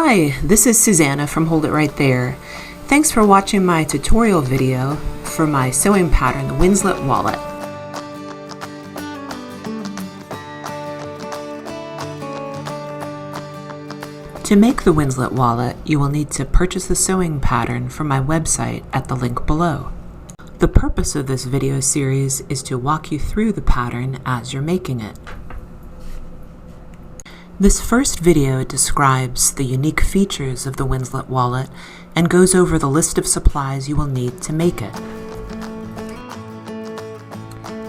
Hi, this is Susanna from Hold It Right There. Thanks for watching my tutorial video for my sewing pattern, the Winslet Wallet. To make the Winslet Wallet, you will need to purchase the sewing pattern from my website at the link below. The purpose of this video series is to walk you through the pattern as you're making it. This first video describes the unique features of the Winslet Wallet and goes over the list of supplies you will need to make it.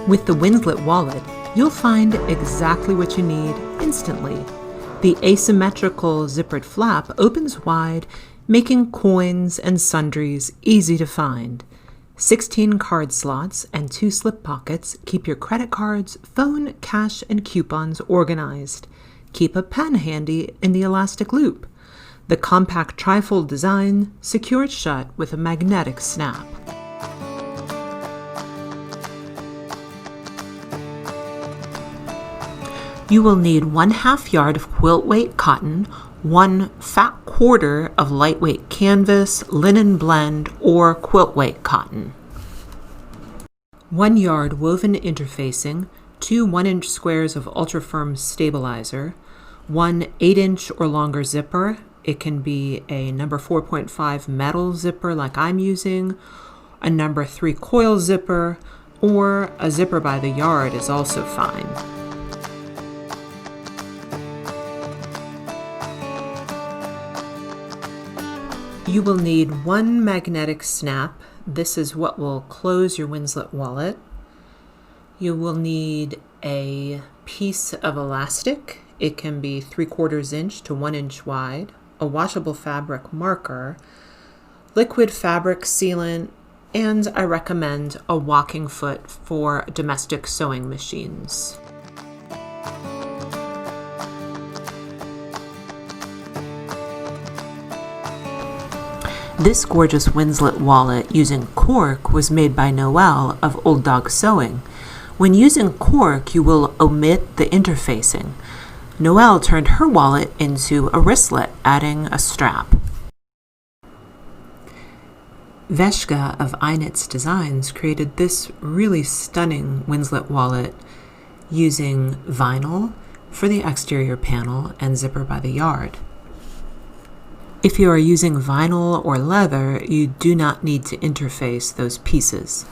With the Winslet Wallet, you'll find exactly what you need instantly. The asymmetrical zippered flap opens wide, making coins and sundries easy to find. 16 card slots and 2 slip pockets keep your credit cards, phone, cash, and coupons organized. Keep a pen handy in the elastic loop. The compact trifold design secures shut with a magnetic snap. You will need 1/2 yard of quilt weight cotton, 1 fat quarter of lightweight canvas, linen blend, or quilt weight cotton. 1 yard woven interfacing, 2 1-inch squares of ultra-firm stabilizer, 1 8-inch or longer zipper. It can be a number 4.5 metal zipper like I'm using, a number 3 coil zipper, or a zipper by the yard is also fine. You will need 1 magnetic snap. This is what will close your Winslet Wallet. You will need a piece of elastic. It can be 3/4 inch to 1 inch wide, a washable fabric marker, liquid fabric sealant, and I recommend a walking foot for domestic sewing machines. This gorgeous Winslet Wallet using cork was made by Noelle of Old Dog Sewing. When using cork, you will omit the interfacing. Noelle turned her wallet into a wristlet, adding a strap. Veshka of iKnits Designs created this really stunning Winslet Wallet using vinyl for the exterior panel and zipper by the yard. If you are using vinyl or leather, you do not need to interface those pieces.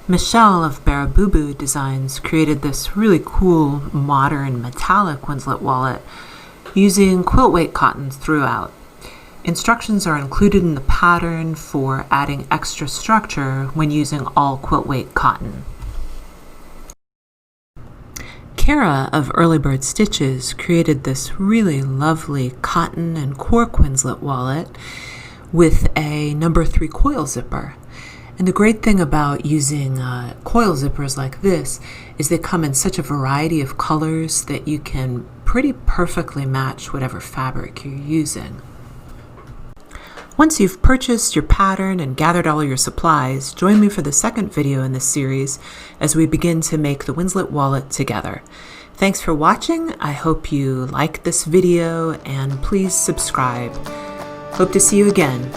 Michelle of Barabubu Designs created this really cool, modern, metallic Winslet Wallet using quilt weight cotton throughout. Instructions are included in the pattern for adding extra structure when using all quilt weight cotton. Kara of Early Bird Stitches created this really lovely cotton and cork Winslet Wallet with a number 3 coil zipper. And the great thing about using coil zippers like this is they come in such a variety of colors that you can pretty perfectly match whatever fabric you're using. Once you've purchased your pattern and gathered all your supplies, join me for the second video in this series as we begin to make the Winslet Wallet together. Thanks for watching. I hope you liked this video and please subscribe. Hope to see you again.